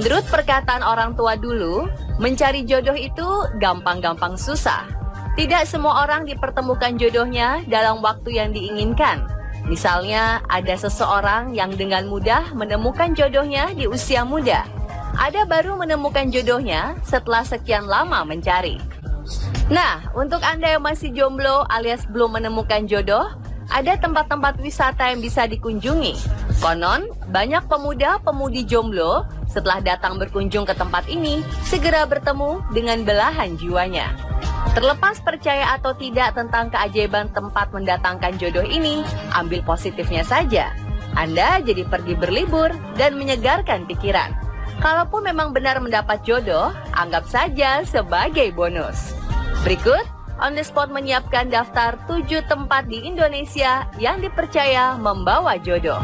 Menurut perkataan orang tua dulu, mencari jodoh itu gampang-gampang susah. Tidak semua orang dipertemukan jodohnya dalam waktu yang diinginkan. Misalnya, ada seseorang yang dengan mudah menemukan jodohnya di usia muda. Ada baru menemukan jodohnya setelah sekian lama mencari. Nah, untuk Anda yang masih jomblo alias belum menemukan jodoh, ada tempat-tempat wisata yang bisa dikunjungi. Konon, banyak pemuda-pemudi jomblo setelah datang berkunjung ke tempat ini, segera bertemu dengan belahan jiwanya. Terlepas percaya atau tidak tentang keajaiban tempat mendatangkan jodoh ini, ambil positifnya saja. Anda jadi pergi berlibur dan menyegarkan pikiran. Kalaupun memang benar mendapat jodoh, anggap saja sebagai bonus. Berikut, On The Spot menyiapkan daftar 7 tempat di Indonesia yang dipercaya membawa jodoh.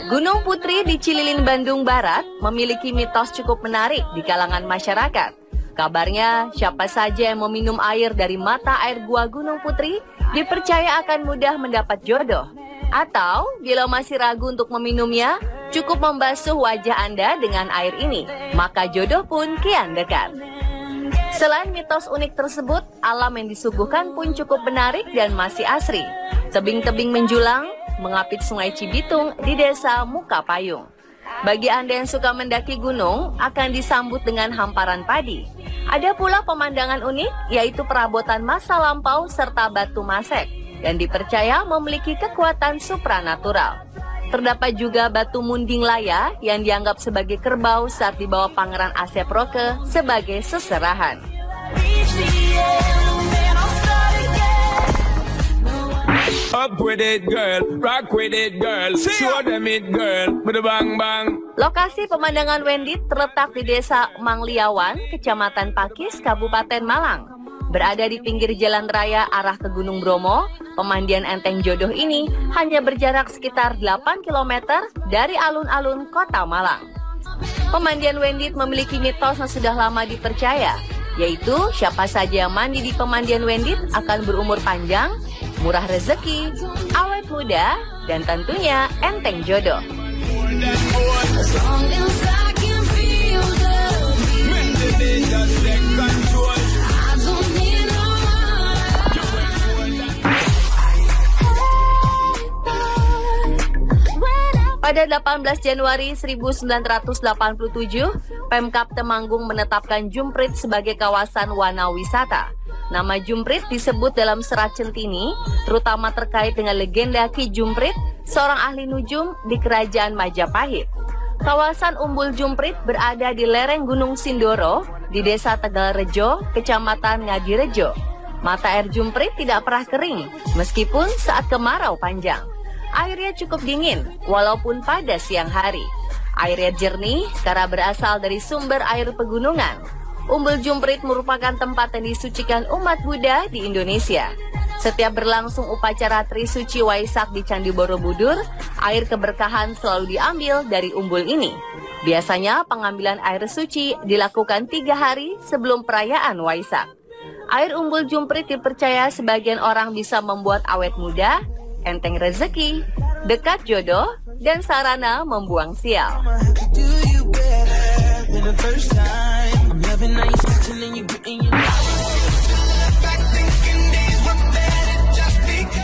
Gunung Putri di Cililin, Bandung Barat memiliki mitos cukup menarik di kalangan masyarakat. Kabarnya, siapa saja yang meminum air dari mata air gua Gunung Putri dipercaya akan mudah mendapat jodoh. Atau, bila masih ragu untuk meminumnya, cukup membasuh wajah Anda dengan air ini, maka jodoh pun kian dekat. Selain mitos unik tersebut, alam yang disuguhkan pun cukup menarik dan masih asri. Tebing-tebing menjulang, mengapit Sungai Cibitung di Desa Muka Payung. Bagi Anda yang suka mendaki gunung, akan disambut dengan hamparan padi. Ada pula pemandangan unik, yaitu perabotan masa lampau serta batu masek, dan dipercaya memiliki kekuatan supranatural. Terdapat juga batu munding laya yang dianggap sebagai kerbau saat dibawa Pangeran Asep Roke sebagai seserahan. Up with it, girl. Rock with it, girl. Show them it, girl. With a bang bang. Lokasi pemandangan Wendit terletak di Desa Mangliawan, Kecamatan Pakis, Kabupaten Malang. Berada di pinggir jalan raya arah ke Gunung Bromo, pemandian Enteng Jodoh ini hanya berjarak sekitar 8 km dari alun-alun Kota Malang. Pemandian Wendit memiliki mitos yang sudah lama dipercaya, yaitu siapa saja yang mandi di pemandian Wendit akan berumur panjang, murah rezeki, awet muda, dan tentunya enteng jodoh. Pada 18 Januari 1987, Pemkab Temanggung menetapkan Jumprit sebagai kawasan wana wisata. Nama Jumprit disebut dalam serat Centini, terutama terkait dengan legenda Ki Jumprit, seorang ahli nujum di Kerajaan Majapahit. Kawasan Umbul Jumprit berada di lereng Gunung Sindoro, di Desa Tegalrejo, Kecamatan Ngadirejo. Mata air Jumprit tidak pernah kering, meskipun saat kemarau panjang. Airnya cukup dingin, walaupun pada siang hari. Airnya jernih karena berasal dari sumber air pegunungan. Umbul Jumprit merupakan tempat yang disucikan umat Buddha di Indonesia. Setiap berlangsung upacara Trisuci Waisak di Candi Borobudur, air keberkahan selalu diambil dari umbul ini. Biasanya pengambilan air suci dilakukan 3 hari sebelum perayaan Waisak. Air umbul Jumprit dipercaya sebagian orang bisa membuat awet muda, enteng rezeki, dekat jodoh, dan sarana membuang sial.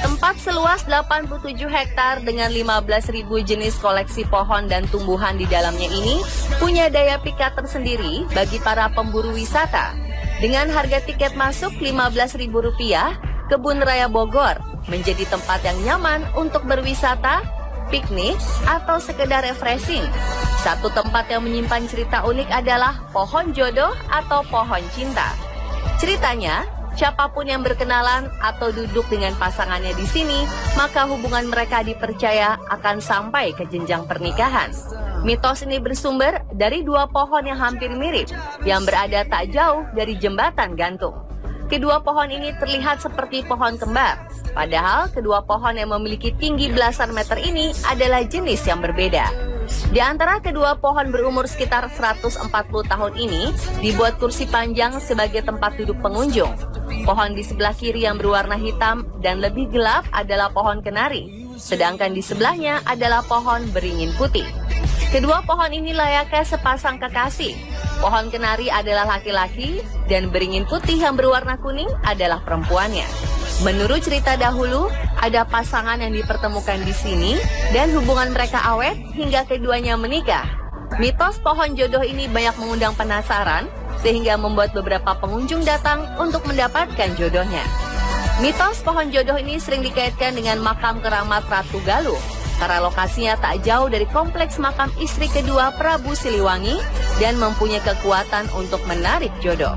Tempat seluas 87 hektar dengan 15.000 jenis koleksi pohon dan tumbuhan di dalamnya ini punya daya pikat tersendiri bagi para pemburu wisata. Dengan harga tiket masuk Rp15.000, Kebun Raya Bogor menjadi tempat yang nyaman untuk berwisata, piknik, atau sekedar refreshing. Satu tempat yang menyimpan cerita unik adalah pohon jodoh atau pohon cinta. Ceritanya, siapapun yang berkenalan atau duduk dengan pasangannya di sini, maka hubungan mereka dipercaya akan sampai ke jenjang pernikahan. Mitos ini bersumber dari 2 pohon yang hampir mirip, yang berada tak jauh dari jembatan gantung. Kedua pohon ini terlihat seperti pohon kembar, padahal kedua pohon yang memiliki tinggi belasan meter ini adalah jenis yang berbeda. Di antara kedua pohon berumur sekitar 140 tahun ini, dibuat kursi panjang sebagai tempat duduk pengunjung. Pohon di sebelah kiri yang berwarna hitam dan lebih gelap adalah pohon kenari, sedangkan di sebelahnya adalah pohon beringin putih. Kedua pohon ini layaknya sepasang kekasih. Pohon kenari adalah laki-laki dan beringin putih yang berwarna kuning adalah perempuannya. Menurut cerita dahulu, ada pasangan yang dipertemukan di sini dan hubungan mereka awet hingga keduanya menikah. Mitos pohon jodoh ini banyak mengundang penasaran sehingga membuat beberapa pengunjung datang untuk mendapatkan jodohnya. Mitos pohon jodoh ini sering dikaitkan dengan makam keramat Ratu Galuh karena lokasinya tak jauh dari kompleks makam istri kedua Prabu Siliwangi dan mempunyai kekuatan untuk menarik jodoh.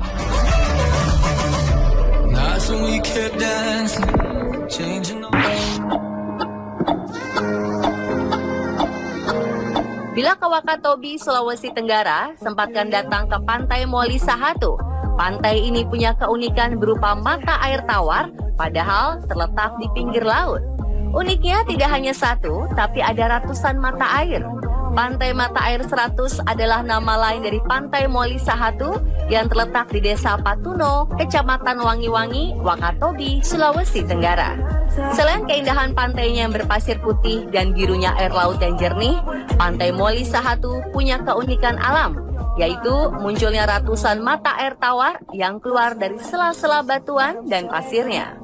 Bila ke Wakatobi, Sulawesi Tenggara, sempatkan datang ke Pantai Moli Sahatu. Pantai ini punya keunikan berupa mata air tawar, padahal terletak di pinggir laut. Uniknya tidak hanya satu, tapi ada ratusan mata air. Pantai Mata Air 100 adalah nama lain dari Pantai Moli Sahatu yang terletak di Desa Patuno, Kecamatan Wangi-Wangi, Wakatobi, Sulawesi Tenggara. Selain keindahan pantainya yang berpasir putih dan birunya air laut yang jernih, Pantai Moli Sahatu punya keunikan alam, yaitu munculnya ratusan mata air tawar yang keluar dari sela-sela batuan dan pasirnya.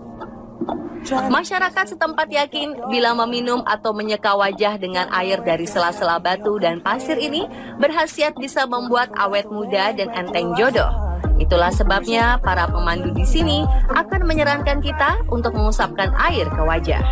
Masyarakat setempat yakin bila meminum atau menyeka wajah dengan air dari sela-sela batu dan pasir ini berkhasiat bisa membuat awet muda dan enteng jodoh. Itulah sebabnya para pemandu di sini akan menyarankan kita untuk mengusapkan air ke wajah.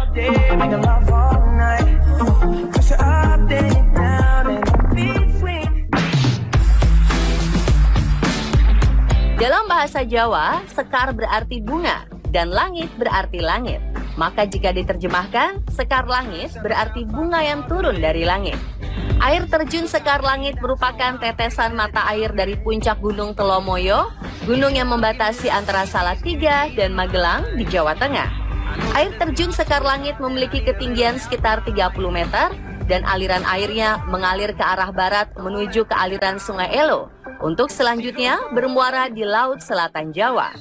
Dalam bahasa Jawa, sekar berarti bunga dan langit berarti langit. Maka jika diterjemahkan, sekar langit berarti bunga yang turun dari langit. Air terjun Sekar Langit merupakan tetesan mata air dari puncak Gunung Telomoyo, gunung yang membatasi antara Salatiga dan Magelang di Jawa Tengah. Air terjun Sekar Langit memiliki ketinggian sekitar 30 meter dan aliran airnya mengalir ke arah barat menuju ke aliran Sungai Elo, untuk selanjutnya bermuara di Laut Selatan Jawa.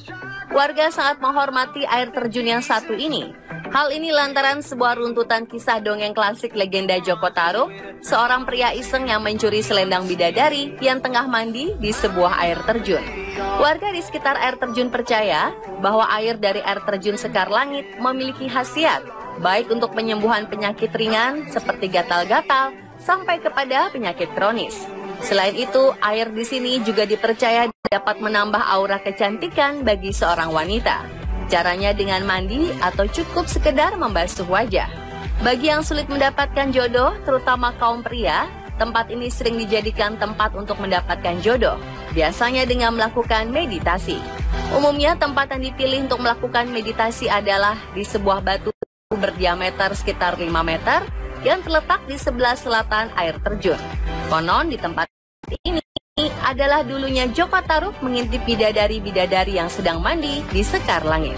Warga sangat menghormati air terjun yang satu ini. Hal ini lantaran sebuah runtutan kisah dongeng klasik legenda Joko Tarub, seorang pria iseng yang mencuri selendang bidadari yang tengah mandi di sebuah air terjun. Warga di sekitar air terjun percaya bahwa air dari air terjun Sekar Langit memiliki khasiat, baik untuk penyembuhan penyakit ringan seperti gatal-gatal sampai kepada penyakit kronis. Selain itu, air di sini juga dipercaya dapat menambah aura kecantikan bagi seorang wanita. Caranya dengan mandi atau cukup sekedar membasuh wajah. Bagi yang sulit mendapatkan jodoh, terutama kaum pria, tempat ini sering dijadikan tempat untuk mendapatkan jodoh, biasanya dengan melakukan meditasi. Umumnya tempat yang dipilih untuk melakukan meditasi adalah di sebuah batu berdiameter sekitar 5 meter yang terletak di sebelah selatan air terjun. Konon di tempat ini adalah dulunya Joko Tarub mengintip bidadari-bidadari yang sedang mandi di Sekar Langit.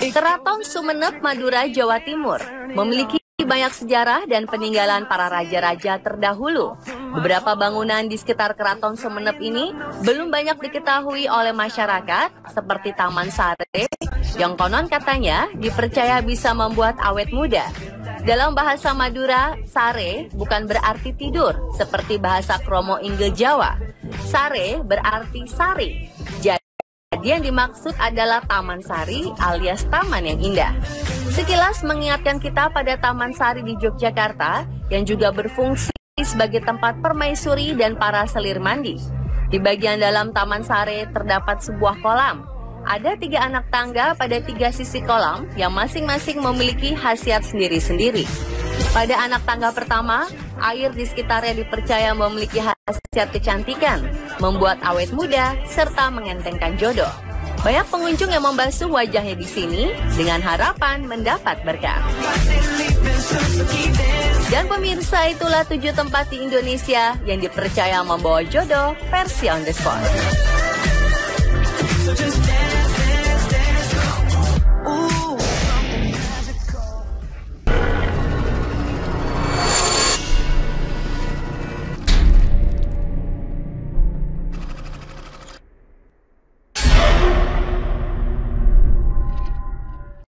Keraton Sumenep, Madura, Jawa Timur memiliki banyak sejarah dan peninggalan para raja-raja terdahulu. Beberapa bangunan di sekitar Keraton Sumenep ini belum banyak diketahui oleh masyarakat, seperti Taman Sare, yang konon katanya dipercaya bisa membuat awet muda. Dalam bahasa Madura, sare bukan berarti tidur, seperti bahasa Kromo Inggil Jawa. Sare berarti sari. Jadi yang dimaksud adalah Taman Sari alias taman yang indah. Sekilas mengingatkan kita pada Taman Sari di Yogyakarta yang juga berfungsi sebagai tempat permaisuri dan para selir mandi. Di bagian dalam Taman Sari terdapat sebuah kolam. Ada 3 anak tangga pada 3 sisi kolam yang masing-masing memiliki khasiat sendiri-sendiri. Pada anak tangga pertama, air di sekitarnya dipercaya memiliki khasiat kecantikan, membuat awet muda, serta mengentengkan jodoh. Banyak pengunjung yang membasuh wajahnya di sini dengan harapan mendapat berkah. Dan pemirsa, itulah 7 tempat di Indonesia yang dipercaya membawa jodoh versi on the spot.